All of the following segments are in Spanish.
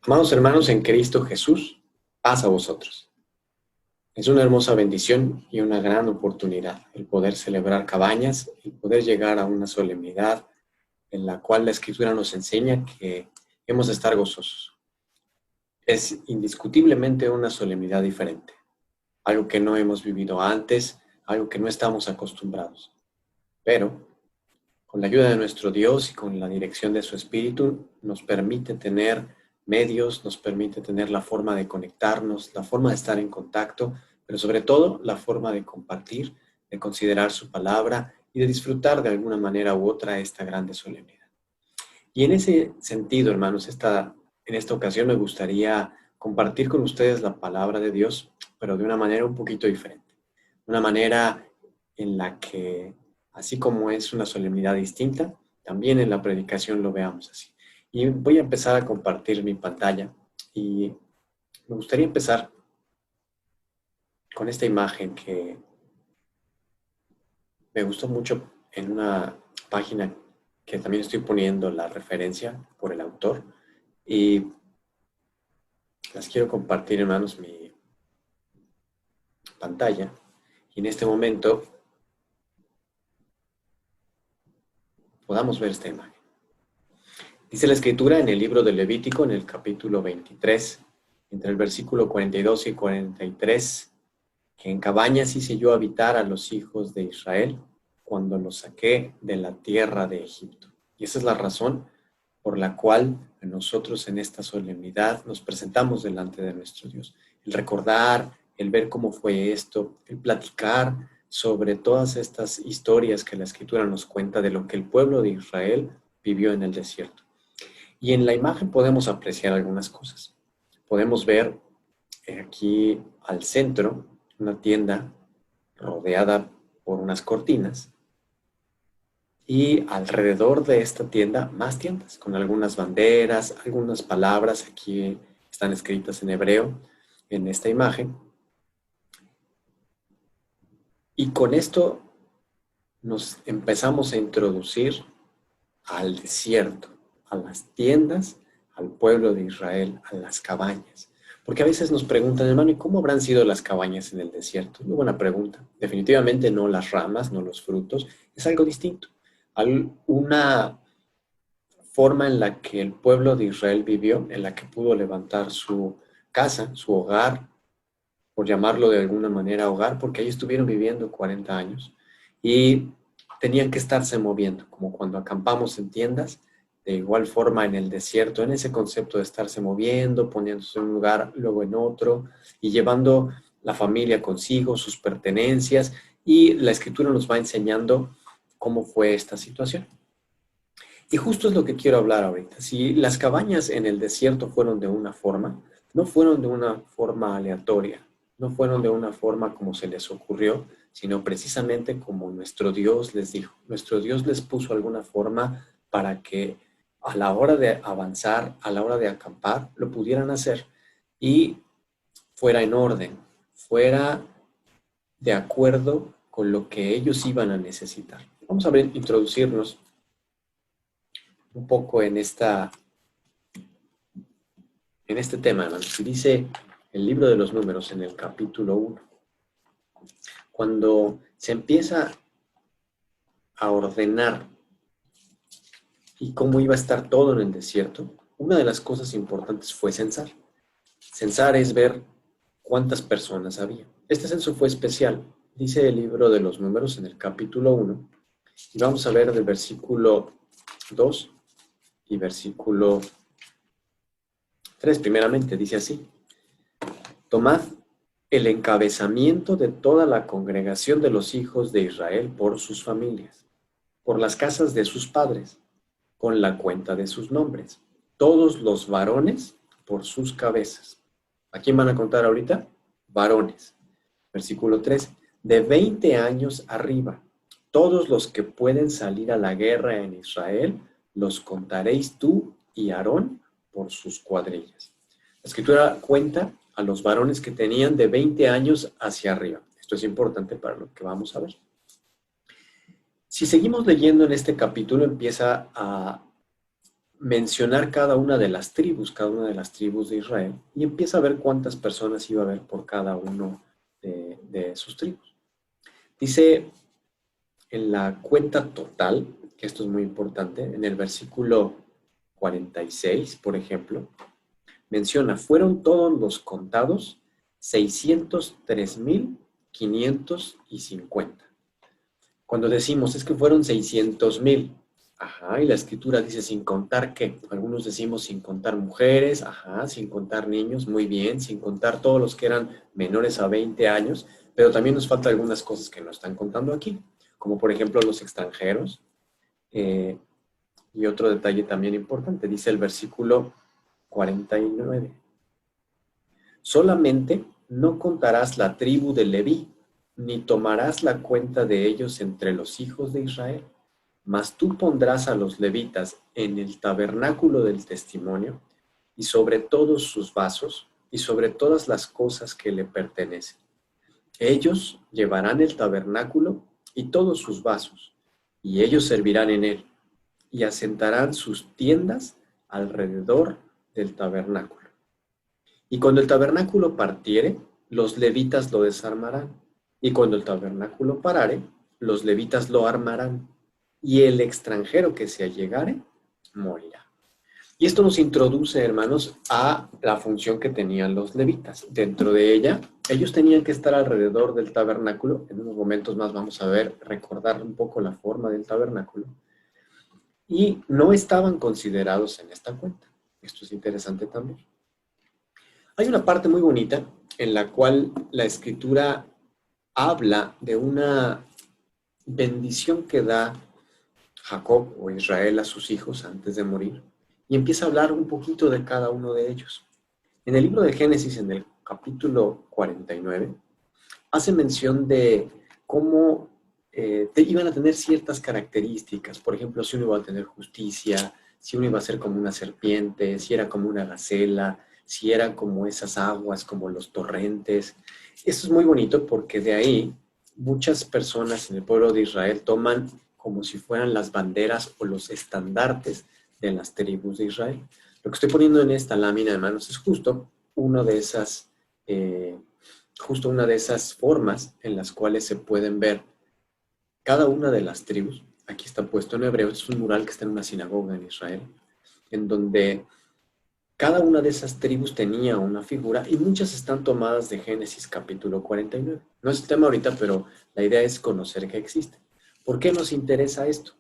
Amados hermanos en Cristo Jesús, paz a vosotros. Es una hermosa bendición y una gran oportunidad el poder celebrar Cabañas y poder llegar a una solemnidad en la cual la Escritura nos enseña que hemos de estar gozosos. Es indiscutiblemente una solemnidad diferente, algo que no hemos vivido antes, algo que no estamos acostumbrados. Pero con la ayuda de nuestro Dios y con la dirección de su Espíritu, nos permite tener medios, nos permite tener la forma de conectarnos, la forma de estar en contacto, pero sobre todo la forma de compartir, de considerar su palabra y de disfrutar de alguna manera u otra esta grande solemnidad. Y en ese sentido, hermanos, en esta ocasión me gustaría compartir con ustedes la palabra de Dios, pero de una manera un poquito diferente. Una manera en la que, así como es una solemnidad distinta, también en la predicación lo veamos así. Y voy a empezar a compartir mi pantalla y me gustaría empezar con esta imagen que me gustó mucho en una página que también estoy poniendo la referencia por el autor y las quiero compartir, hermanos, mi pantalla. Y en este momento podamos ver esta imagen. Dice la Escritura en el libro de Levítico, en el capítulo 23, entre el versículo 42 y 43, que en cabañas hice yo habitar a los hijos de Israel cuando los saqué de la tierra de Egipto. Y esa es la razón por la cual nosotros en esta solemnidad nos presentamos delante de nuestro Dios. El recordar, el ver cómo fue esto, el platicar sobre todas estas historias que la Escritura nos cuenta de lo que el pueblo de Israel vivió en el desierto. Y en la imagen podemos apreciar algunas cosas. Podemos ver aquí al centro una tienda rodeada por unas cortinas y alrededor de esta tienda más tiendas con algunas banderas, algunas palabras aquí están escritas en hebreo en esta imagen. Y con esto nos empezamos a introducir al desierto, a las tiendas, al pueblo de Israel, a las cabañas. Porque a veces nos preguntan, hermano, ¿y cómo habrán sido las cabañas en el desierto? Muy buena pregunta. Definitivamente no las ramas, no los frutos, es algo distinto. Una forma en la que el pueblo de Israel vivió, en la que pudo levantar su casa, su hogar, por llamarlo de alguna manera hogar, porque ahí estuvieron viviendo 40 años y tenían que estarse moviendo, como cuando acampamos en tiendas, de igual forma en el desierto, en ese concepto de estarse moviendo, poniéndose en un lugar, luego en otro, y llevando la familia consigo, sus pertenencias, y la Escritura nos va enseñando cómo fue esta situación. Y justo es lo que quiero hablar ahorita. Si las cabañas en el desierto fueron de una forma, no fueron de una forma aleatoria, no fueron de una forma como se les ocurrió, sino precisamente como nuestro Dios les dijo. Nuestro Dios les puso alguna forma para que a la hora de avanzar, a la hora de acampar, lo pudieran hacer y fuera en orden, fuera de acuerdo con lo que ellos iban a necesitar. Vamos a ver, introducirnos un poco en este tema, hermanos. Y dice el libro de los Números en el capítulo 1, cuando se empieza a ordenar y cómo iba a estar todo en el desierto, una de las cosas importantes fue censar. Censar es ver cuántas personas había. Este censo fue especial, dice el libro de los Números en el capítulo 1, y vamos a ver del versículo 2 y versículo 3, primeramente, dice así: tomad el encabezamiento de toda la congregación de los hijos de Israel por sus familias, por las casas de sus padres, con la cuenta de sus nombres, todos los varones por sus cabezas. ¿A quién van a contar ahorita? Varones. Versículo 3, de 20 años arriba, todos los que pueden salir a la guerra en Israel, los contaréis tú y Aarón por sus cuadrillas. La Escritura cuenta a los varones que tenían de 20 años hacia arriba. Esto es importante para lo que vamos a ver. Si seguimos leyendo en este capítulo, empieza a mencionar cada una de las tribus de Israel, y empieza a ver cuántas personas iba a haber por cada uno de sus tribus. Dice en la cuenta total, que esto es muy importante, en el versículo 46, por ejemplo, menciona, fueron todos los contados 603,550. Cuando decimos, es que fueron 600,000, ajá, y la escritura dice, sin contar qué. Algunos decimos sin contar mujeres, ajá, sin contar niños, muy bien, sin contar todos los que eran menores a 20 años, pero también nos faltan algunas cosas que no están contando aquí, como por ejemplo los extranjeros. Y otro detalle también importante, dice el versículo 49. Solamente no contarás la tribu de Leví, ni tomarás la cuenta de ellos entre los hijos de Israel, mas tú pondrás a los levitas en el tabernáculo del testimonio y sobre todos sus vasos y sobre todas las cosas que le pertenecen. Ellos llevarán el tabernáculo y todos sus vasos, y ellos servirán en él, y asentarán sus tiendas alrededor del tabernáculo. Y cuando el tabernáculo partiere, los levitas lo desarmarán. Y cuando el tabernáculo parare, los levitas lo armarán. Y el extranjero que se allegare, morirá. Y esto nos introduce, hermanos, a la función que tenían los levitas. Dentro de ella, ellos tenían que estar alrededor del tabernáculo. En unos momentos más vamos a ver, recordar un poco la forma del tabernáculo. Y no estaban considerados en esta cuenta. Esto es interesante también. Hay una parte muy bonita en la cual la escritura habla de una bendición que da Jacob o Israel a sus hijos antes de morir, y empieza a hablar un poquito de cada uno de ellos. En el libro de Génesis, en el capítulo 49, hace mención de cómo iban a tener ciertas características. Por ejemplo, si uno iba a tener justicia, si uno iba a ser como una serpiente, si era como una gacela, si era como esas aguas, como los torrentes. Esto es muy bonito porque de ahí muchas personas en el pueblo de Israel toman como si fueran las banderas o los estandartes de las tribus de Israel. Lo que estoy poniendo en esta lámina de manos es justo una de esas formas en las cuales se pueden ver cada una de las tribus. Aquí está puesto en hebreo, es un mural que está en una sinagoga en Israel, en donde cada una de esas tribus tenía una figura y muchas están tomadas de Génesis capítulo 49. No es el tema ahorita, pero la idea es conocer que existe. ¿Por qué nos interesa esto?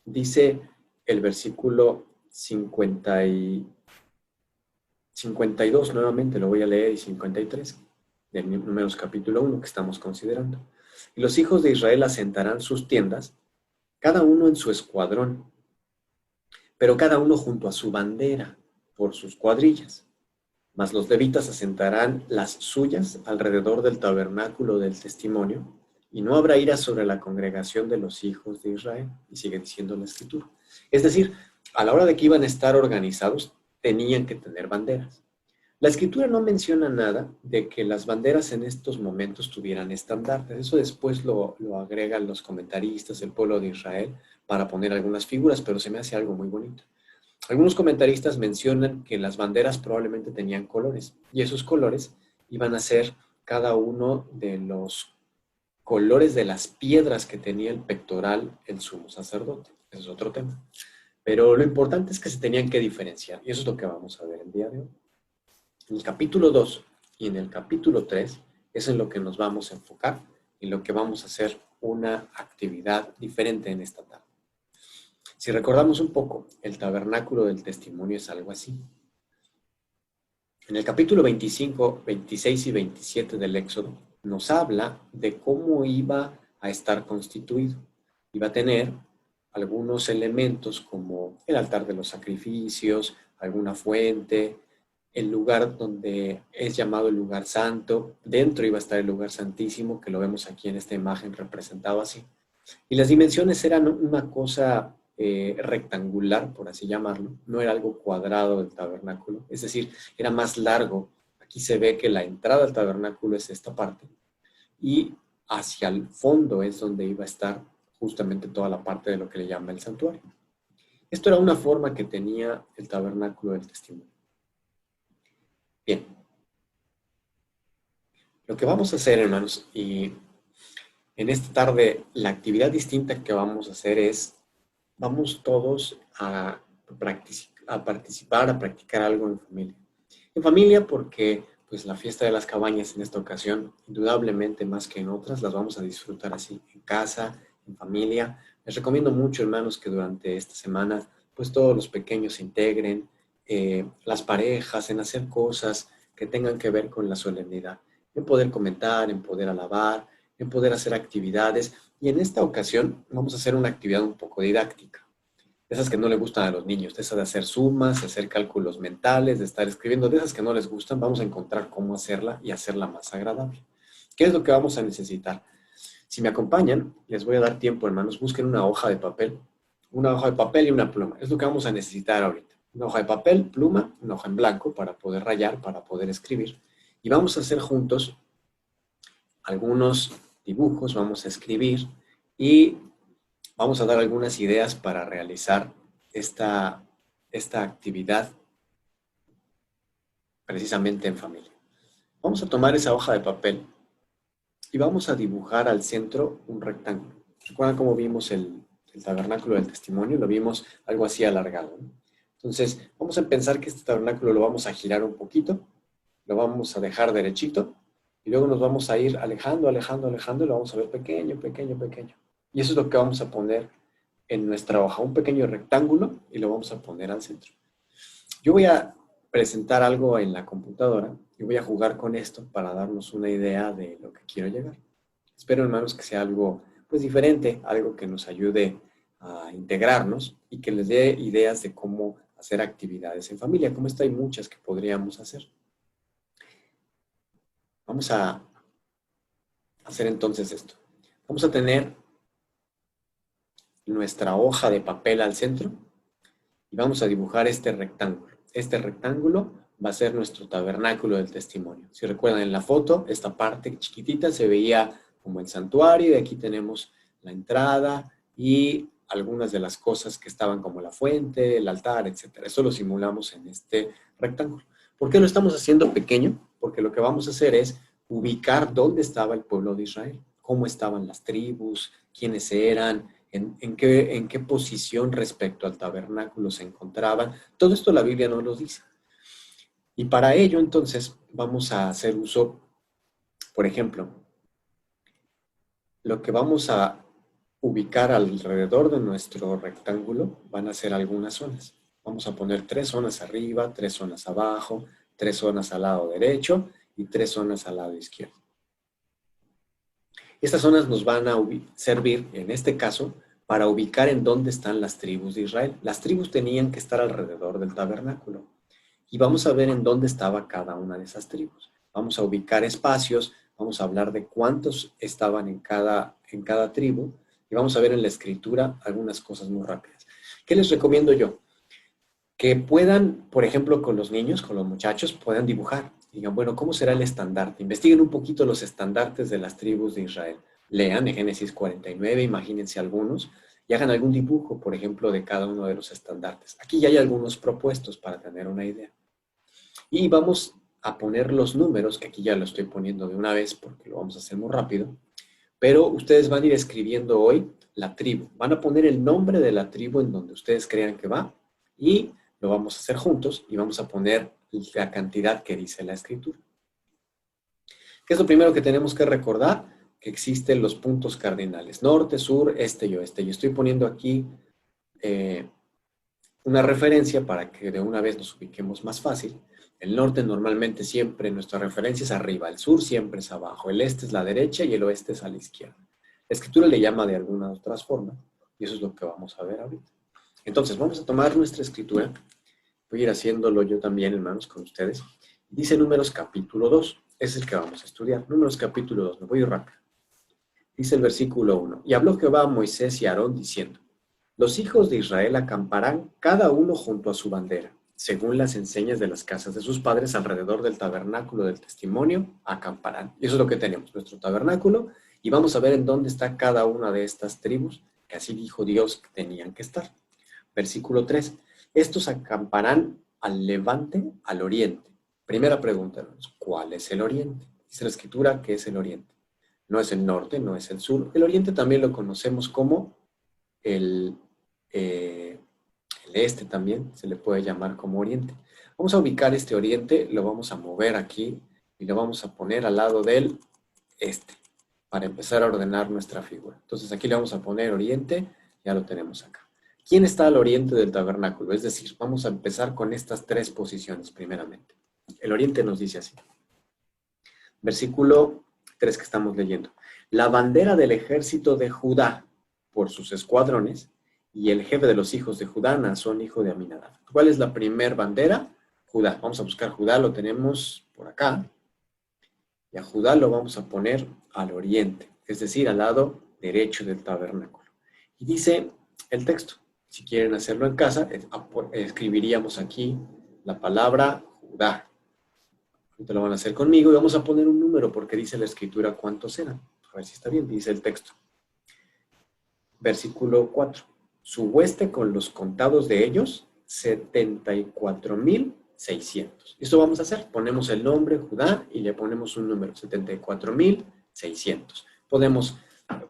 Dice el versículo 52, nuevamente lo voy a leer, y 53, de Números capítulo 1 que estamos considerando. Y los hijos de Israel asentarán sus tiendas, cada uno en su escuadrón, pero cada uno junto a su bandera, por sus cuadrillas. Mas los levitas asentarán las suyas alrededor del tabernáculo del testimonio, y no habrá ira sobre la congregación de los hijos de Israel. Y sigue diciendo la escritura. Es decir, a la hora de que iban a estar organizados, tenían que tener banderas. La escritura no menciona nada de que las banderas en estos momentos tuvieran estandartes. Eso después lo agregan los comentaristas, el pueblo de Israel, para poner algunas figuras, pero se me hace algo muy bonito. Algunos comentaristas mencionan que las banderas probablemente tenían colores, y esos colores iban a ser cada uno de los colores de las piedras que tenía el pectoral el sumo sacerdote. Ese es otro tema. Pero lo importante es que se tenían que diferenciar, y eso es lo que vamos a ver el día de hoy. En el capítulo 2 y en el capítulo 3 es en lo que nos vamos a enfocar, en lo que vamos a hacer una actividad diferente en esta tarde. Si recordamos un poco, el tabernáculo del testimonio es algo así. En el capítulo 25, 26 y 27 del Éxodo, nos habla de cómo iba a estar constituido. Iba a tener algunos elementos como el altar de los sacrificios, alguna fuente, el lugar donde es llamado el lugar santo. Dentro iba a estar el lugar santísimo, que lo vemos aquí en esta imagen representado así. Y las dimensiones eran una cosa rectangular, por así llamarlo, no era algo cuadrado del tabernáculo, es decir, era más largo. Aquí se ve que la entrada al tabernáculo es esta parte, y hacia el fondo es donde iba a estar justamente toda la parte de lo que le llama el santuario. Esto era una forma que tenía el tabernáculo del testimonio. Bien, lo que vamos a hacer, hermanos, y en esta tarde la actividad distinta que vamos a hacer es, vamos todos a participar, a practicar algo en familia. En familia porque pues la fiesta de las cabañas en esta ocasión, indudablemente más que en otras, las vamos a disfrutar así, en casa, en familia. Les recomiendo mucho, hermanos, que durante esta semana pues todos los pequeños se integren, las parejas, en hacer cosas que tengan que ver con la solemnidad, en poder comentar, en poder alabar, en poder hacer actividades. Y en esta ocasión vamos a hacer una actividad un poco didáctica, de esas que no le gustan a los niños, de esas de hacer sumas, de hacer cálculos mentales, de estar escribiendo, de esas que no les gustan, vamos a encontrar cómo hacerla y hacerla más agradable. ¿Qué es lo que vamos a necesitar? Si me acompañan, les voy a dar tiempo, hermanos, busquen una hoja de papel y una pluma. Es lo que vamos a necesitar ahorita. Una hoja de papel, pluma, una hoja en blanco para poder rayar, para poder escribir. Y vamos a hacer juntos algunos dibujos, vamos a escribir y vamos a dar algunas ideas para realizar esta actividad precisamente en familia. Vamos a tomar esa hoja de papel y vamos a dibujar al centro un rectángulo. ¿Recuerdan cómo vimos el tabernáculo del testimonio? Lo vimos algo así alargado, ¿no? Entonces, vamos a pensar que este tabernáculo lo vamos a girar un poquito, lo vamos a dejar derechito y luego nos vamos a ir alejando, alejando, alejando y lo vamos a ver pequeño, pequeño, pequeño. Y eso es lo que vamos a poner en nuestra hoja, un pequeño rectángulo y lo vamos a poner al centro. Yo voy a presentar algo en la computadora y voy a jugar con esto para darnos una idea de lo que quiero llegar. Espero, hermanos, que sea algo pues diferente, algo que nos ayude a integrarnos y que les dé ideas de cómo hacer actividades en familia. Como esta hay muchas que podríamos hacer. Vamos a hacer entonces esto. Vamos a tener nuestra hoja de papel al centro y vamos a dibujar este rectángulo. Este rectángulo va a ser nuestro tabernáculo del testimonio. Si recuerdan en la foto, esta parte chiquitita se veía como el santuario y aquí tenemos la entrada y algunas de las cosas que estaban como la fuente, el altar, etc. Eso lo simulamos en este rectángulo. ¿Por qué lo estamos haciendo pequeño? Porque lo que vamos a hacer es ubicar dónde estaba el pueblo de Israel, cómo estaban las tribus, quiénes eran, en qué posición respecto al tabernáculo se encontraban. Todo esto la Biblia no lo dice. Y para ello, entonces, vamos a hacer uso, por ejemplo, lo que vamos a ubicar alrededor de nuestro rectángulo van a ser algunas zonas. Vamos a poner 3 zonas arriba, 3 zonas abajo, 3 zonas al lado derecho y 3 zonas al lado izquierdo. Estas zonas nos van a servir, en este caso, para ubicar en dónde están las tribus de Israel. Las tribus tenían que estar alrededor del tabernáculo. Y vamos a ver en dónde estaba cada una de esas tribus. Vamos a ubicar espacios, vamos a hablar de cuántos estaban en cada tribu y vamos a ver en la escritura algunas cosas muy rápidas. ¿Qué les recomiendo yo? Que puedan, por ejemplo, con los niños, con los muchachos, puedan dibujar. Digan, bueno, ¿cómo será el estandarte? Investiguen un poquito los estandartes de las tribus de Israel. Lean en Génesis 49, imagínense algunos, y hagan algún dibujo, por ejemplo, de cada uno de los estandartes. Aquí ya hay algunos propuestos para tener una idea. Y vamos a poner los números, que aquí ya lo estoy poniendo de una vez porque lo vamos a hacer muy rápido, pero ustedes van a ir escribiendo hoy la tribu. Van a poner el nombre de la tribu en donde ustedes crean que va y lo vamos a hacer juntos y vamos a poner la cantidad que dice la escritura. ¿Qué es lo primero que tenemos que recordar? Que existen los puntos cardinales, norte, sur, este y oeste. Y estoy poniendo aquí una referencia para que de una vez nos ubiquemos más fácil. El norte normalmente siempre nuestra referencia es arriba, el sur siempre es abajo, el este es la derecha y el oeste es a la izquierda. La escritura le llama de alguna otra forma y eso es lo que vamos a ver ahorita. Entonces vamos a tomar nuestra escritura, voy a ir haciéndolo yo también, hermanos, con ustedes. Dice Números capítulo 2, es el que vamos a estudiar. Números capítulo 2, me voy rápido. Dice el versículo 1, y habló Jehová a Moisés y a Aarón diciendo, los hijos de Israel acamparán cada uno junto a su bandera, según las enseñas de las casas de sus padres alrededor del tabernáculo del testimonio, acamparán. Y eso es lo que tenemos, nuestro tabernáculo, y vamos a ver en dónde está cada una de estas tribus, que así dijo Dios que tenían que estar. Versículo 3. Estos acamparán al levante, al oriente. Primera pregunta, hermanos, ¿cuál es el oriente? Dice la Escritura que es el oriente. No es el norte, no es el sur. El oriente también lo conocemos como el este también, se le puede llamar como oriente. Vamos a ubicar este oriente, lo vamos a mover aquí y lo vamos a poner al lado del este, para empezar a ordenar nuestra figura. Entonces aquí le vamos a poner oriente, ya lo tenemos acá. ¿Quién está al oriente del tabernáculo? Es decir, vamos a empezar con estas tres posiciones primeramente. El oriente nos dice así. Versículo 3 que estamos leyendo. La bandera del ejército de Judá por sus escuadrones y el jefe de los hijos de Judá, Naasón, hijo de Aminadab. ¿Cuál es la primer bandera? Judá. Vamos a buscar Judá, lo tenemos por acá. Y a Judá lo vamos a poner al oriente, es decir, al lado derecho del tabernáculo. Y dice el texto, si quieren hacerlo en casa, escribiríamos aquí la palabra Judá. Ahorita lo van a hacer conmigo y vamos a poner un número porque dice la Escritura cuántos eran. A ver si está bien, dice el texto. Versículo 4. Su hueste con los contados de ellos, 74,600. Esto vamos a hacer. Ponemos el nombre, Judá, y le ponemos un número, 74,600. Podemos,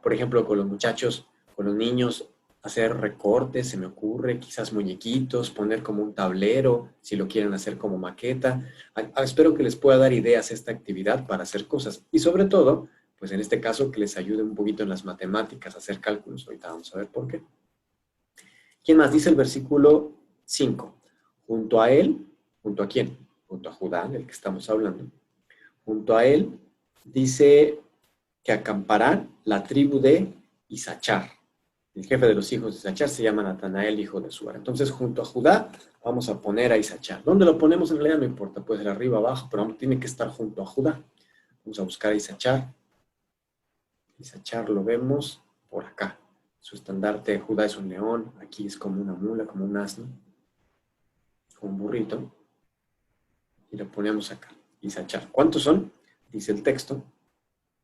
por ejemplo, con los muchachos, con los niños, hacer recortes, se me ocurre, quizás muñequitos, poner como un tablero, si lo quieren hacer como maqueta. Espero que les pueda dar ideas esta actividad para hacer cosas. Y sobre todo, pues en este caso, que les ayude un poquito en las matemáticas, a hacer cálculos. Ahorita vamos a ver por qué. ¿Quién más? Dice el versículo 5. Junto a él, ¿junto a quién? Junto a Judá, del que estamos hablando. Junto a él dice que acampará la tribu de Isachar. El jefe de los hijos de Isachar se llama Natanael, hijo de Suar. Entonces, junto a Judá, vamos a poner a Isachar. ¿Dónde lo ponemos en realidad? No importa, puede ser arriba, abajo, pero tiene que estar junto a Judá. Vamos a buscar a Isachar. Isachar lo vemos por acá. Su estandarte de Judá es un león, aquí es como una mula, como un asno, como un burrito. Y lo ponemos acá, Isachar. ¿Cuántos son? Dice el texto,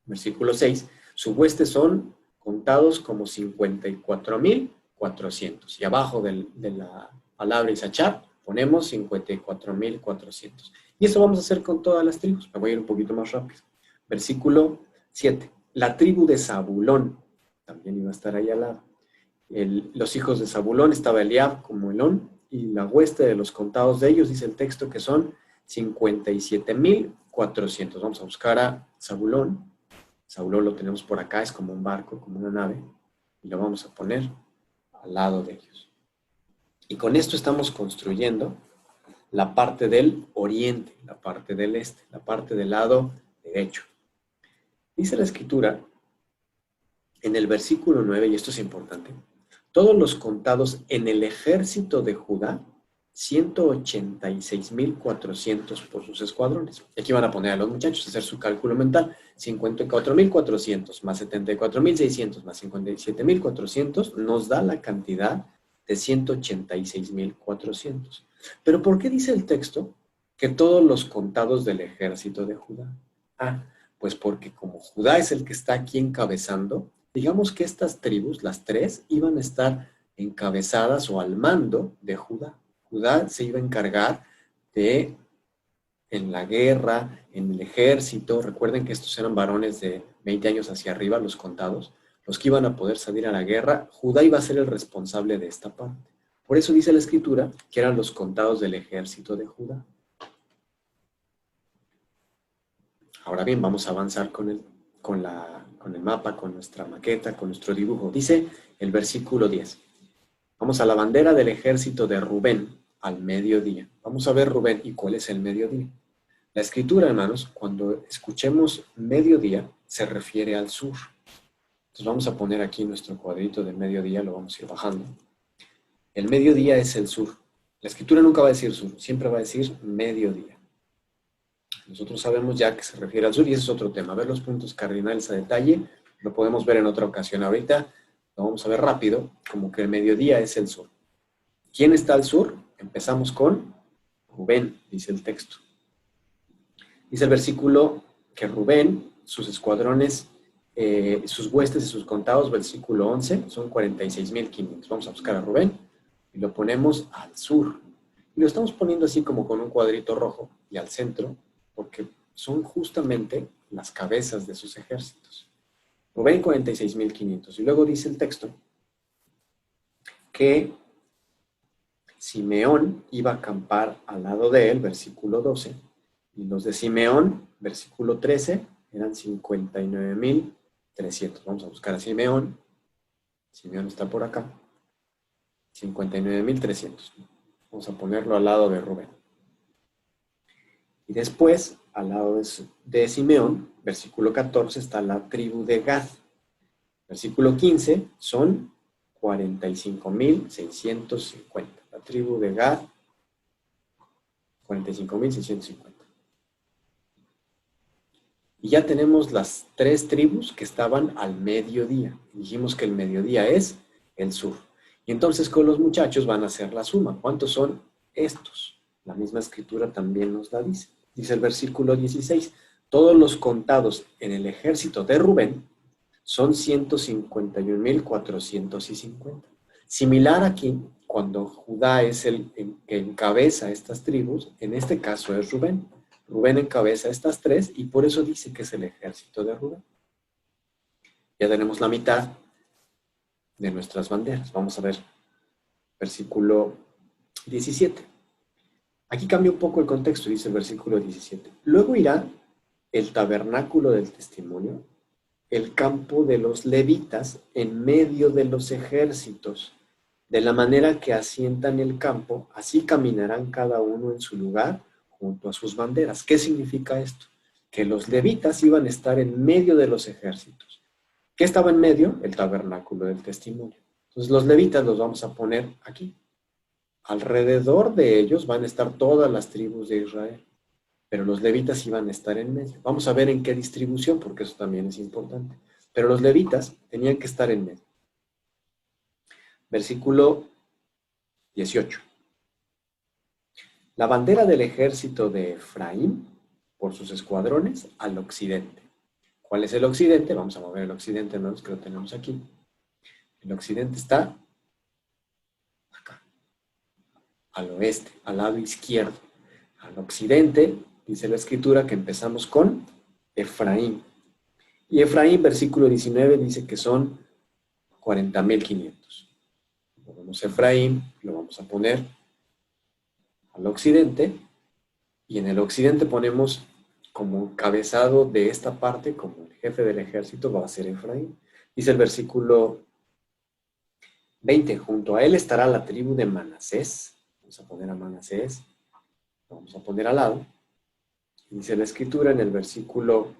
versículo 6. Su hueste son contados como 54,400. Y abajo de la palabra Isachar ponemos 54,400. Y eso vamos a hacer con todas las tribus. Me voy a ir un poquito más rápido. Versículo 7. La tribu de Zabulón también iba a estar ahí al lado. Los hijos de Zabulón, estaba Eliab como Elón, y la hueste de los contados de ellos, dice el texto, que son 57,400. Vamos a buscar a Zabulón. Zabulón lo tenemos por acá, es como un barco, como una nave, y lo vamos a poner al lado de ellos. Y con esto estamos construyendo la parte del oriente, la parte del este, la parte del lado derecho. Dice la Escritura en el versículo 9, y esto es importante, todos los contados en el ejército de Judá, 186,400 por sus escuadrones. Y aquí van a poner a los muchachos a hacer su cálculo mental. 54,400 más 74,600 más 57,400 nos da la cantidad de 186,400. Pero ¿por qué dice el texto que todos los contados del ejército de Judá? Pues porque como Judá es el que está aquí encabezando, digamos que estas tribus, las tres, iban a estar encabezadas o al mando de Judá. Judá se iba a encargar de, en la guerra, en el ejército, recuerden que estos eran varones de 20 años hacia arriba, los contados, los que iban a poder salir a la guerra, Judá iba a ser el responsable de esta parte. Por eso dice la Escritura que eran los contados del ejército de Judá. Ahora bien, vamos a avanzar con el mapa, con nuestra maqueta, con nuestro dibujo. Dice el versículo 10. Vamos a la bandera del ejército de Rubén al mediodía. Vamos a ver Rubén y cuál es el mediodía. La Escritura, hermanos, cuando escuchemos mediodía, se refiere al sur. Entonces vamos a poner aquí nuestro cuadrito de mediodía, lo vamos a ir bajando. El mediodía es el sur. La Escritura nunca va a decir sur, siempre va a decir mediodía. Nosotros sabemos ya que se refiere al sur y ese es otro tema. Ver los puntos cardinales a detalle, lo podemos ver en otra ocasión. Ahorita lo vamos a ver rápido, como que el mediodía es el sur. ¿Quién está al sur? Empezamos con Rubén, dice el texto. Dice el versículo que Rubén, sus escuadrones, sus huestes y sus contados, versículo 11, son 46,500. Vamos a buscar a Rubén y lo ponemos al sur. Y lo estamos poniendo así como con un cuadrito rojo y al centro, porque son justamente las cabezas de sus ejércitos. Rubén 46.500. Y luego dice el texto que Simeón iba a acampar al lado de él, versículo 12, y los de Simeón, versículo 13, eran 59.300. Vamos a buscar a Simeón. Simeón está por acá. 59.300. Vamos a ponerlo al lado de Rubén. Y después, al lado de Simeón, versículo 14, está la tribu de Gad. Versículo 15 son 45.650. La tribu de Gad, 45.650. Y ya tenemos las tres tribus que estaban al mediodía. Dijimos que el mediodía es el sur. Y entonces con los muchachos van a hacer la suma. ¿Cuántos son estos? La misma escritura también nos la dice. Dice el versículo 16. Todos los contados en el ejército de Rubén son 151.450. Similar aquí, cuando Judá es el que encabeza estas tribus, en este caso es Rubén. Rubén encabeza estas tres y por eso dice que es el ejército de Rubén. Ya tenemos la mitad de nuestras banderas. Vamos a ver versículo 17. Aquí cambia un poco el contexto, dice el versículo 17. Luego irá el tabernáculo del testimonio, el campo de los levitas en medio de los ejércitos, de la manera que asientan el campo, así caminarán cada uno en su lugar junto a sus banderas. ¿Qué significa esto? Que los levitas iban a estar en medio de los ejércitos. ¿Qué estaba en medio? El tabernáculo del testimonio. Entonces los levitas los vamos a poner aquí. Alrededor de ellos van a estar todas las tribus de Israel, pero los levitas iban a estar en medio. Vamos a ver en qué distribución, porque eso también es importante. Pero los levitas tenían que estar en medio. Versículo 18. La bandera del ejército de Efraín, por sus escuadrones, al occidente. ¿Cuál es el occidente? Vamos a mover el occidente, hermanos, que lo tenemos aquí. El occidente está acá, al oeste, al lado izquierdo. Al occidente, dice la escritura, que empezamos con Efraín. Y Efraín, versículo 19, dice que son 40.500. Ponemos Efraín, lo vamos a poner al occidente, y en el occidente ponemos como encabezado de esta parte, como el jefe del ejército va a ser Efraín. Dice el versículo 20, junto a él estará la tribu de Manasés. Vamos a poner a Manasés, lo vamos a poner al lado. Dice la escritura en el versículo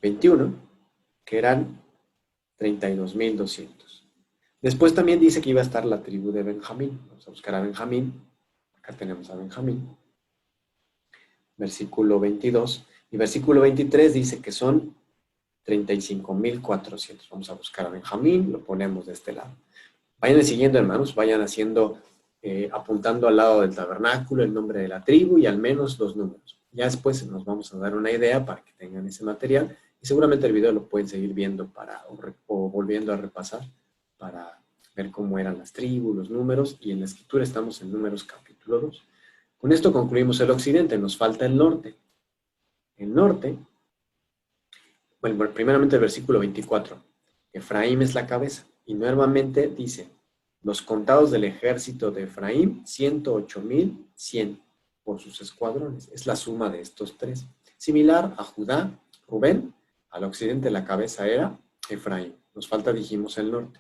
21, que eran 32.200. Después también dice que iba a estar la tribu de Benjamín. Vamos a buscar a Benjamín. Acá tenemos a Benjamín. Versículo 22. Y versículo 23 dice que son 35.400. Vamos a buscar a Benjamín, lo ponemos de este lado. Vayan siguiendo, hermanos, vayan haciendo, apuntando al lado del tabernáculo el nombre de la tribu y al menos los números. Ya después nos vamos a dar una idea para que tengan ese material y seguramente el video lo pueden seguir viendo o volviendo a repasar para ver cómo eran las tribus, los números, y en la escritura estamos en Números capítulo 2. Con esto concluimos el occidente, nos falta el norte. El norte, bueno, primeramente el versículo 24, Efraín es la cabeza, y nuevamente dice, los contados del ejército de Efraín, 108.100 por sus escuadrones. Es la suma de estos tres. Similar a Judá, Rubén, al occidente la cabeza era Efraín. Nos falta, dijimos, el norte.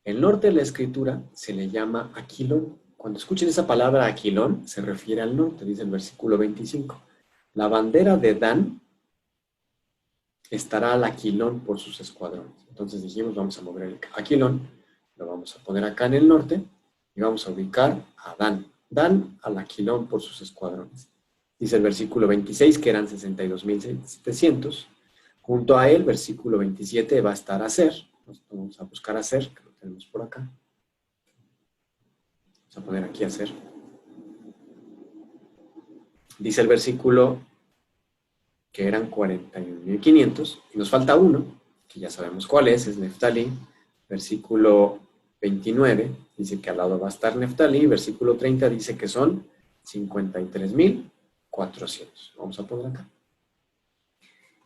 El norte de la escritura se le llama Aquilón. Cuando escuchen esa palabra Aquilón, se refiere al norte, dice el versículo 25. La bandera de Dan estará al Aquilón por sus escuadrones. Entonces dijimos, vamos a mover el Aquilón, lo vamos a poner acá en el norte y vamos a ubicar a Dan. Dan al Aquilón por sus escuadrones. Dice el versículo 26 que eran 62.700. Junto a él, versículo 27, va a estar Aser. Vamos a buscar Aser, que lo tenemos por acá. Vamos a poner aquí Aser. Dice el versículo que eran 41.500, y nos falta uno, que ya sabemos cuál es Neftalí. Versículo 29 dice que al lado va a estar Neftalí. Versículo 30 dice que son 53,400. Vamos a poner acá.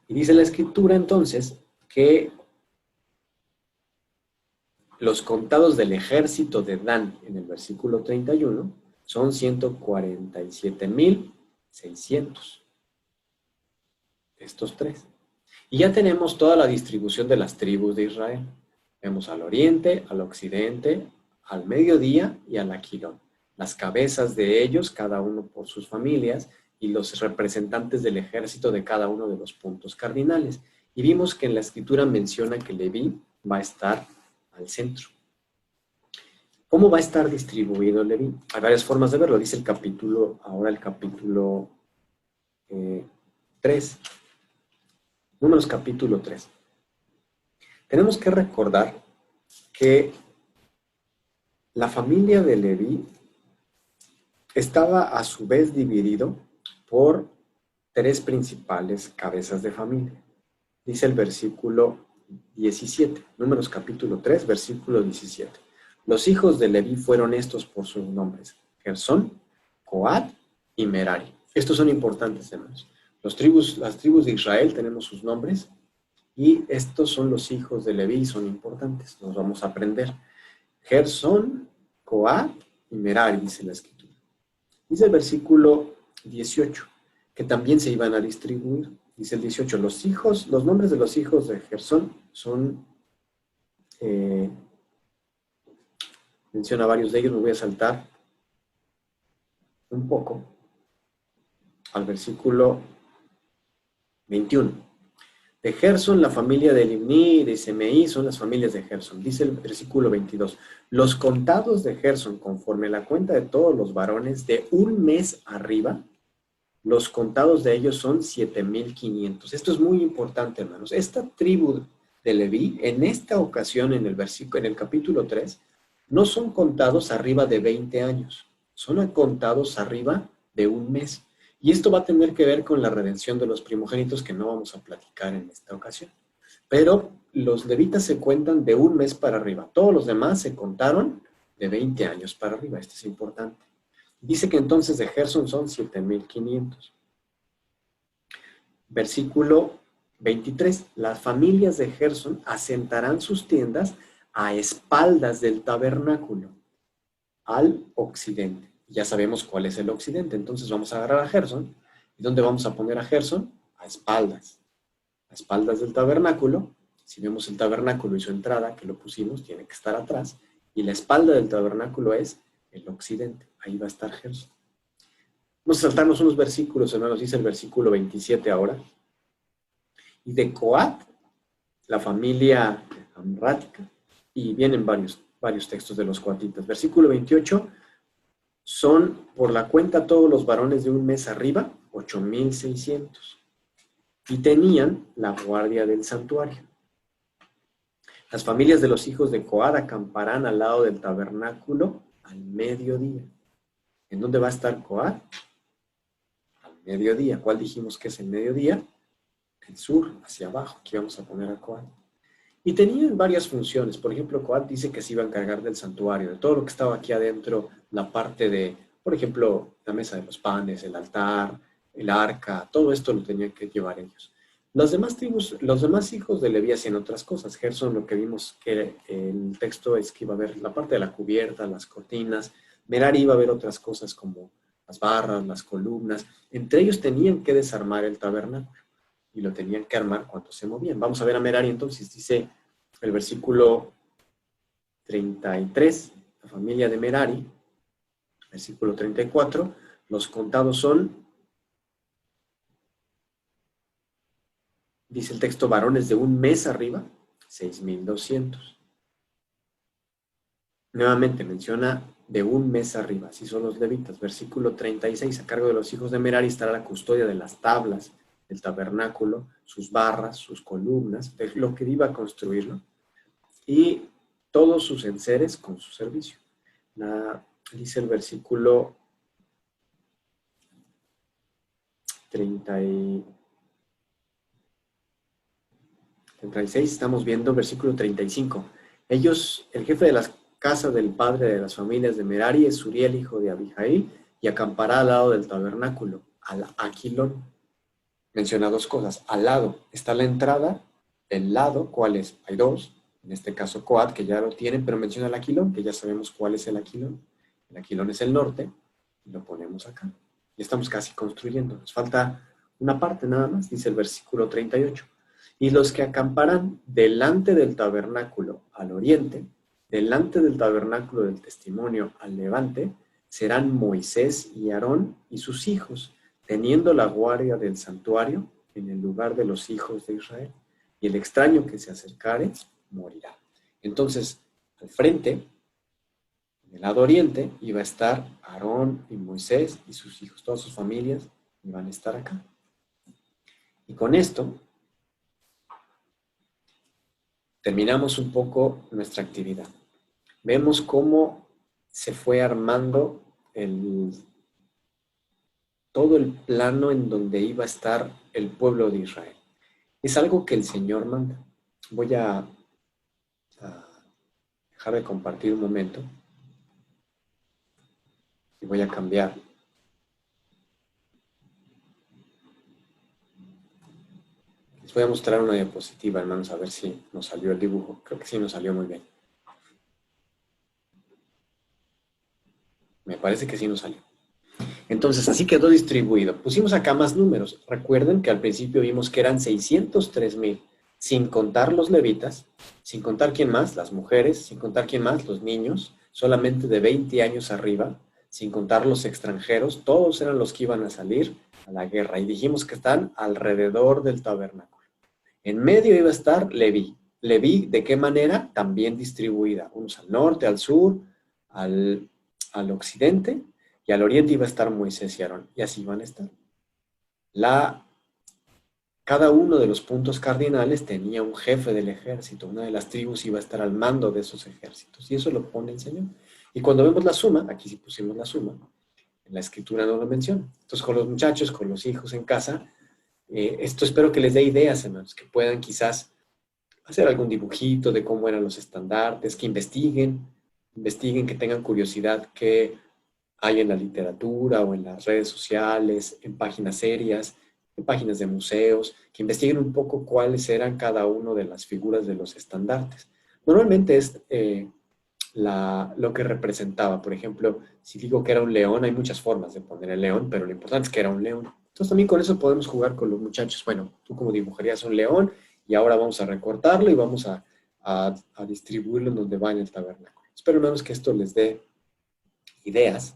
Y dice la escritura entonces que los contados del ejército de Dan en el versículo 31 son 147,600. Estos tres. Y ya tenemos toda la distribución de las tribus de Israel. Vemos al oriente, al occidente, al mediodía y al aquilón. Las cabezas de ellos, cada uno por sus familias, y los representantes del ejército de cada uno de los puntos cardinales. Y vimos que en la escritura menciona que Leví va a estar al centro. ¿Cómo va a estar distribuido Leví? Hay varias formas de verlo. Dice el capítulo, ahora el capítulo 3. Números capítulo 3. Tenemos que recordar que la familia de Leví estaba a su vez dividido por tres principales cabezas de familia. Dice el versículo 17, Números capítulo 3, versículo 17. Los hijos de Leví fueron estos por sus nombres: Gersón, Coat y Merari. Estos son importantes, hermanos. Las tribus de Israel tenemos sus nombres y estos son los hijos de Leví, son importantes, los vamos a aprender. Gersón, Coat y Merari, dice la escritura. Dice el versículo 18, que también se iban a distribuir. Dice el 18, los nombres de los hijos de Gersón son, menciona varios de ellos, me voy a saltar un poco al versículo 21. De Gersón, la familia de Libní y de Semeí son las familias de Gersón. Dice el versículo 22. Los contados de Gersón, conforme la cuenta de todos los varones de un mes arriba, los contados de ellos son 7,500. Esto es muy importante, hermanos. Esta tribu de Leví, en esta ocasión, en el capítulo 3, no son contados arriba de 20 años. Son contados arriba de un mes. Y esto va a tener que ver con la redención de los primogénitos, que no vamos a platicar en esta ocasión. Pero los levitas se cuentan de un mes para arriba. Todos los demás se contaron de 20 años para arriba. Esto es importante. Dice que entonces de Gersón son 7,500. Versículo 23. Las familias de Gersón asentarán sus tiendas a espaldas del tabernáculo, al occidente. Ya sabemos cuál es el occidente, entonces vamos a agarrar a Gersón. ¿Y dónde vamos a poner a Gersón? A espaldas del tabernáculo. Si vemos el tabernáculo y su entrada, que lo pusimos, tiene que estar atrás, y la espalda del tabernáculo es el occidente. Ahí va a estar Gersón. Vamos a saltarnos unos versículos, hermanos. Dice el versículo 27 ahora. Y de Coat, la familia amrática, y vienen varios textos de los coatitas. Versículo 28, son por la cuenta todos los varones de un mes arriba, 8,600. Y tenían la guardia del santuario. Las familias de los hijos de Coat acamparán al lado del tabernáculo al mediodía. ¿En dónde va a estar Coat? Al mediodía. ¿Cuál dijimos que es el mediodía? El sur, hacia abajo. Aquí vamos a poner a Coat. Y tenían varias funciones. Por ejemplo, Coat dice que se iba a encargar del santuario, de todo lo que estaba aquí adentro, la parte de, por ejemplo, la mesa de los panes, el altar, el arca, todo esto lo tenían que llevar ellos. Los demás tribus, los demás hijos de Leví hacían otras cosas. Gersón, lo que vimos que el texto es que iba a ver la parte de la cubierta, las cortinas. Merari iba a ver otras cosas como las barras, las columnas. Entre ellos tenían que desarmar el tabernáculo y lo tenían que armar cuando se movían. Vamos a ver a Merari entonces. Dice el versículo 33, la familia de Merari, versículo 34, los contados son, dice el texto, varones de un mes arriba, 6,200. Nuevamente menciona de un mes arriba, así son los levitas. Versículo 36, a cargo de los hijos de Merari estará la custodia de las tablas del tabernáculo, sus barras, sus columnas, de lo que iba a construirlo, y todos sus enseres con su servicio. Dice el versículo 36, estamos viendo versículo 35. El jefe de las casas del padre de las familias de Merari es Uriel, hijo de Abijail, y acampará al lado del tabernáculo, al aquilón. Menciona dos cosas. Al lado está la entrada, el lado, ¿cuál es? Hay dos. En este caso Coat, que ya lo tienen, pero menciona el aquilón, que ya sabemos cuál es el aquilón. El aquilón es el norte, y lo ponemos acá. Y estamos casi construyendo. Nos falta una parte nada más, dice el versículo 38. Y los que acamparán delante del tabernáculo al oriente, delante del tabernáculo del testimonio al levante, serán Moisés y Aarón y sus hijos, teniendo la guardia del santuario en el lugar de los hijos de Israel. Y el extraño que se acercare morirá. Entonces, al frente, en el lado oriente, iba a estar Aarón y Moisés y sus hijos, todas sus familias iban a estar acá. Y con esto terminamos un poco nuestra actividad. Vemos cómo se fue armando todo el plano en donde iba a estar el pueblo de Israel. Es algo que el Señor manda. Voy a dejar de compartir un momento y voy a cambiar. Les voy a mostrar una diapositiva, hermanos, a ver si nos salió el dibujo. Creo que sí nos salió muy bien. Me parece que sí nos salió. Entonces, así quedó distribuido. Pusimos acá más números. Recuerden que al principio vimos que eran 603,000, sin contar los levitas, sin contar quién más, las mujeres, sin contar quién más, los niños, solamente de 20 años arriba, sin contar los extranjeros, todos eran los que iban a salir a la guerra. Y dijimos que están alrededor del tabernáculo. En medio iba a estar Leví. Leví, ¿de qué manera? También distribuida. Unos al norte, al sur, al occidente, y al oriente iba a estar Moisés y Aarón, y así iban a estar. Cada uno de los puntos cardinales tenía un jefe del ejército, una de las tribus iba a estar al mando de esos ejércitos, y eso lo pone el Señor. Y cuando vemos la suma, aquí sí pusimos la suma, en la escritura no lo menciona. Entonces con los muchachos, con los hijos en casa, esto espero que les dé ideas, hermanos, que puedan quizás hacer algún dibujito de cómo eran los estandartes, que investiguen, que tengan curiosidad, que hay en la literatura o en las redes sociales, en páginas serias, en páginas de museos, que investiguen un poco cuáles eran cada una de las figuras de los estandartes. Normalmente es lo que representaba. Por ejemplo, si digo que era un león, hay muchas formas de poner el león, pero lo importante es que era un león. Entonces también con eso podemos jugar con los muchachos. Bueno, tú como dibujarías un león y ahora vamos a recortarlo y vamos a distribuirlo en donde va en el tabernáculo. Espero, hermanos, que esto les dé ideas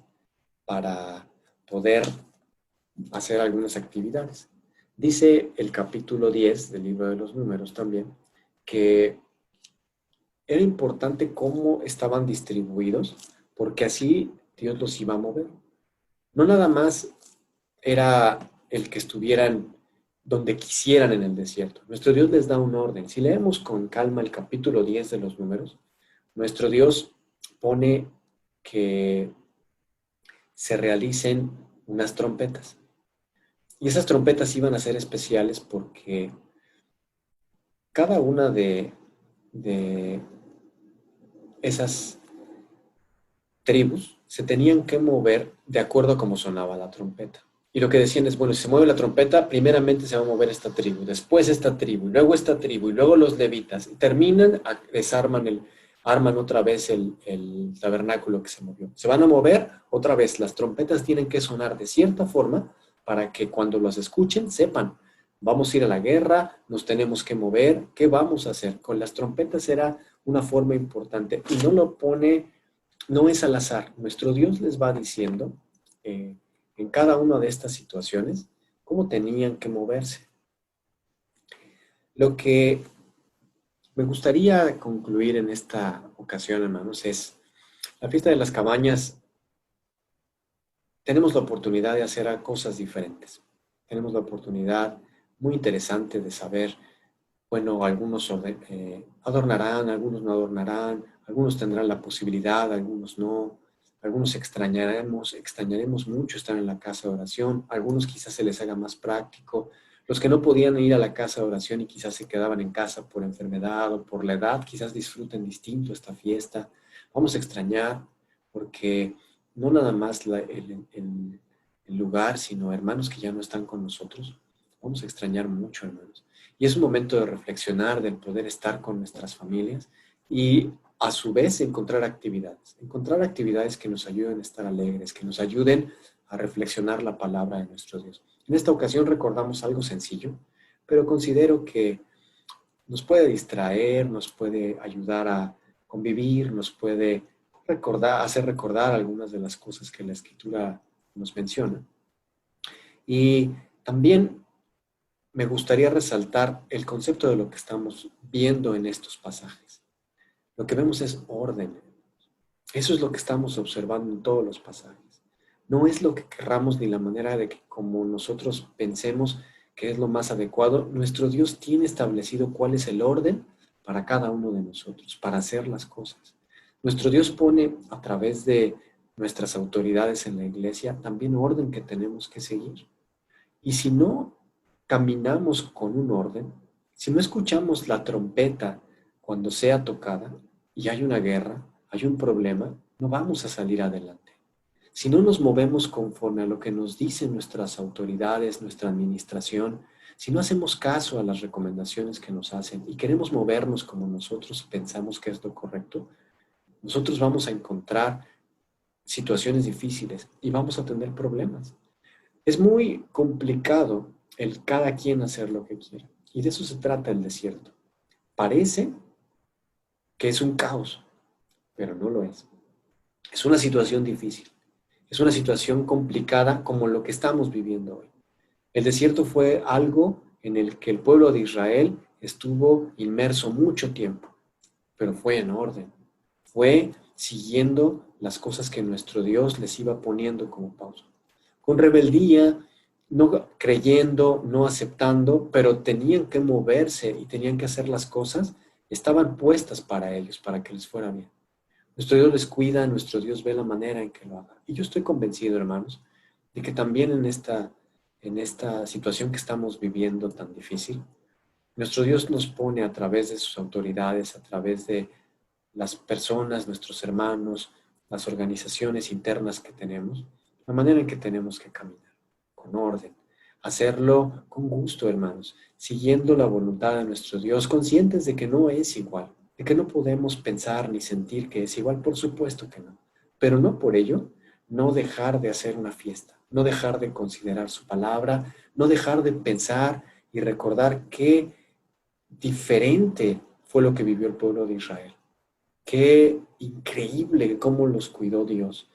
para poder hacer algunas actividades. Dice el capítulo 10 del libro de los Números también que era importante cómo estaban distribuidos, porque así Dios los iba a mover. No nada más era el que estuvieran donde quisieran en el desierto. Nuestro Dios les da un orden. Si leemos con calma el capítulo 10 de los Números, nuestro Dios pone que se realicen unas trompetas. Y esas trompetas iban a ser especiales porque cada una de esas tribus se tenían que mover de acuerdo a cómo sonaba la trompeta. Y lo que decían es, bueno, si se mueve la trompeta, primeramente se va a mover esta tribu, después esta tribu, luego esta tribu, y luego los levitas. Y terminan, arman otra vez el tabernáculo que se movió. Se van a mover otra vez. Las trompetas tienen que sonar de cierta forma para que cuando los escuchen sepan, vamos a ir a la guerra, nos tenemos que mover, ¿qué vamos a hacer? Con las trompetas era una forma importante y no es al azar. Nuestro Dios les va diciendo en cada una de estas situaciones cómo tenían que moverse. Lo que me gustaría concluir en esta ocasión, hermanos, es la fiesta de las cabañas. Tenemos la oportunidad de hacer cosas diferentes. Tenemos la oportunidad muy interesante de saber, bueno, algunos adornarán, algunos no adornarán, algunos tendrán la posibilidad, algunos no. Algunos extrañaremos mucho estar en la casa de oración, algunos quizás se les haga más práctico, Los que no podían ir a la casa de oración y quizás se quedaban en casa por enfermedad o por la edad, quizás disfruten distinto esta fiesta. Vamos a extrañar porque no nada más el lugar, sino hermanos que ya no están con nosotros. Vamos a extrañar mucho, hermanos. Y es un momento de reflexionar, del poder estar con nuestras familias y a su vez encontrar actividades que nos ayuden a estar alegres, que nos ayuden a reflexionar la palabra de nuestro Dios. En esta ocasión recordamos algo sencillo, pero considero que nos puede distraer, nos puede ayudar a convivir, nos puede hacer recordar algunas de las cosas que la Escritura nos menciona. Y también me gustaría resaltar el concepto de lo que estamos viendo en estos pasajes. Lo que vemos es orden. Eso es lo que estamos observando en todos los pasajes. No es lo que querramos ni la manera de que como nosotros pensemos que es lo más adecuado. Nuestro Dios tiene establecido cuál es el orden para cada uno de nosotros, para hacer las cosas. Nuestro Dios pone a través de nuestras autoridades en la iglesia también orden que tenemos que seguir. Y si no caminamos con un orden, si no escuchamos la trompeta cuando sea tocada y hay una guerra, hay un problema, no vamos a salir adelante. Si no nos movemos conforme a lo que nos dicen nuestras autoridades, nuestra administración, si no hacemos caso a las recomendaciones que nos hacen y queremos movernos como nosotros pensamos que es lo correcto, nosotros vamos a encontrar situaciones difíciles y vamos a tener problemas. Es muy complicado el cada quien hacer lo que quiera. Y de eso se trata el desierto. Parece que es un caos, pero no lo es. Es una situación difícil. Es una situación complicada como lo que estamos viviendo hoy. El desierto fue algo en el que el pueblo de Israel estuvo inmerso mucho tiempo, pero fue en orden. Fue siguiendo las cosas que nuestro Dios les iba poniendo como pausa. Con rebeldía, no creyendo, no aceptando, pero tenían que moverse y tenían que hacer las cosas, estaban puestas para ellos, para que les fuera bien. Nuestro Dios les cuida, nuestro Dios ve la manera en que lo haga. Y yo estoy convencido, hermanos, de que también en esta situación que estamos viviendo tan difícil, nuestro Dios nos pone a través de sus autoridades, a través de las personas, nuestros hermanos, las organizaciones internas que tenemos, la manera en que tenemos que caminar, con orden, hacerlo con gusto, hermanos, siguiendo la voluntad de nuestro Dios, conscientes de que no es igual, de que no podemos pensar ni sentir que es igual, por supuesto que no, pero no por ello no dejar de hacer una fiesta, no dejar de considerar su palabra, no dejar de pensar y recordar qué diferente fue lo que vivió el pueblo de Israel. Qué increíble cómo los cuidó Dios,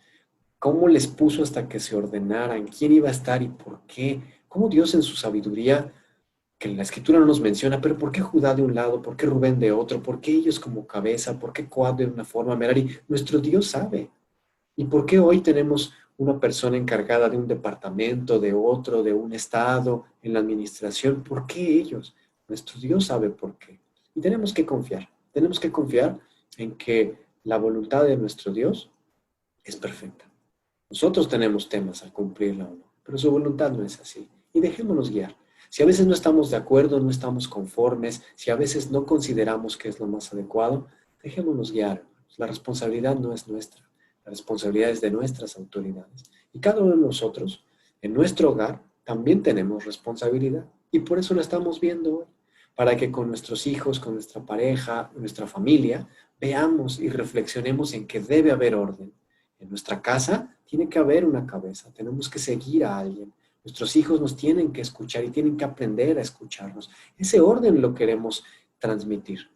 cómo les puso hasta que se ordenaran, quién iba a estar y por qué, cómo Dios en su sabiduría, que la escritura no nos menciona, pero por qué Judá de un lado, por qué Rubén de otro, por qué ellos como cabeza, por qué Coat de una forma, Merari, nuestro Dios sabe. ¿Y por qué hoy tenemos una persona encargada de un departamento, de otro, de un estado, en la administración? ¿Por qué ellos? Nuestro Dios sabe por qué. Y tenemos que confiar en que la voluntad de nuestro Dios es perfecta. Nosotros tenemos temas a cumplirla o no, pero su voluntad no es así. Y dejémonos guiar. Si a veces no estamos de acuerdo, no estamos conformes, si a veces no consideramos que es lo más adecuado, dejémonos guiar. La responsabilidad no es nuestra, la responsabilidad es de nuestras autoridades. Y cada uno de nosotros, en nuestro hogar, también tenemos responsabilidad. Y por eso la estamos viendo hoy, para que con nuestros hijos, con nuestra pareja, nuestra familia, veamos y reflexionemos en que debe haber orden. En nuestra casa tiene que haber una cabeza, tenemos que seguir a alguien. Nuestros hijos nos tienen que escuchar y tienen que aprender a escucharnos. Ese orden lo queremos transmitir.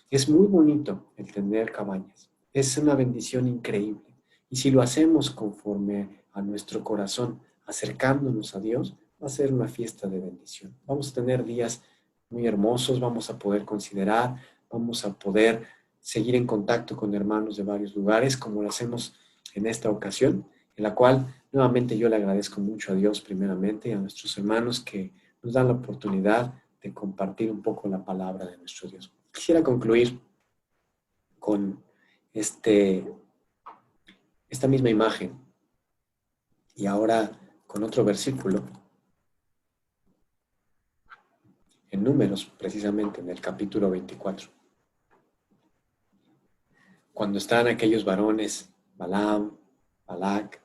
Es muy bonito el tener cabañas. Es una bendición increíble. Y si lo hacemos conforme a nuestro corazón, acercándonos a Dios, va a ser una fiesta de bendición. Vamos a tener días muy hermosos, vamos a poder considerar, vamos a poder seguir en contacto con hermanos de varios lugares, como lo hacemos en esta ocasión, en la cual nuevamente yo le agradezco mucho a Dios primeramente y a nuestros hermanos que nos dan la oportunidad de compartir un poco la palabra de nuestro Dios. Quisiera concluir con esta misma imagen y ahora con otro versículo en Números, precisamente en el capítulo 24. Cuando están aquellos varones, Balaam, Balac,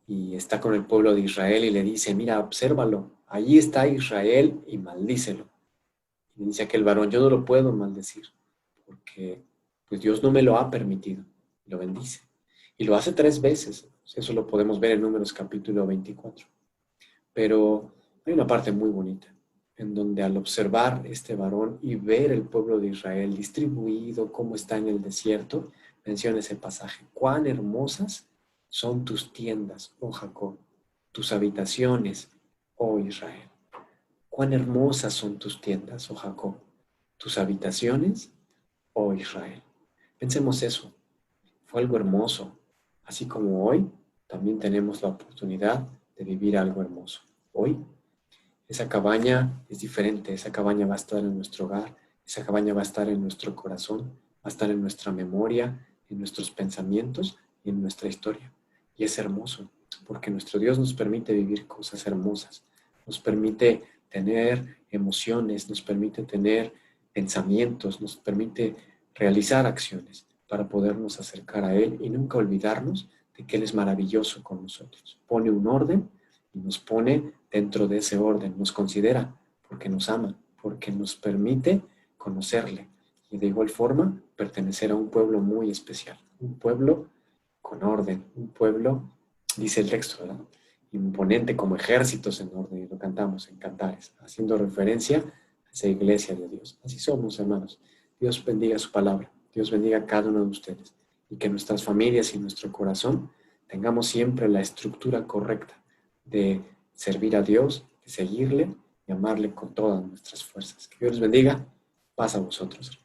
y está con el pueblo de Israel y le dice, mira, obsérvalo, allí está Israel y maldícelo. Y dice aquel varón, yo no lo puedo maldecir, porque pues Dios no me lo ha permitido. Y lo bendice. Y lo hace 3 veces. Eso lo podemos ver en Números capítulo 24. Pero hay una parte muy bonita, en donde al observar este varón y ver el pueblo de Israel distribuido, cómo está en el desierto, menciona ese pasaje. Cuán hermosas son tus tiendas, oh Jacob, tus habitaciones, oh Israel. Cuán hermosas son tus tiendas, oh Jacob, tus habitaciones, oh Israel. Pensemos eso, fue algo hermoso. Así como hoy, también tenemos la oportunidad de vivir algo hermoso. Hoy, esa cabaña es diferente, esa cabaña va a estar en nuestro hogar, esa cabaña va a estar en nuestro corazón, va a estar en nuestra memoria, en nuestros pensamientos y en nuestra historia. Y es hermoso, porque nuestro Dios nos permite vivir cosas hermosas, nos permite tener emociones, nos permite tener pensamientos, nos permite realizar acciones para podernos acercar a Él y nunca olvidarnos de que Él es maravilloso con nosotros. Pone un orden y nos pone dentro de ese orden, nos considera porque nos ama, porque nos permite conocerle y de igual forma pertenecer a un pueblo muy especial, un pueblo con orden, un pueblo, dice el texto, ¿verdad? Imponente como ejércitos en orden, y lo cantamos en cantares, haciendo referencia a esa iglesia de Dios. Así somos, hermanos. Dios bendiga su palabra, Dios bendiga a cada uno de ustedes y que nuestras familias y nuestro corazón tengamos siempre la estructura correcta de servir a Dios, de seguirle y amarle con todas nuestras fuerzas. Que Dios les bendiga. Paz a vosotros.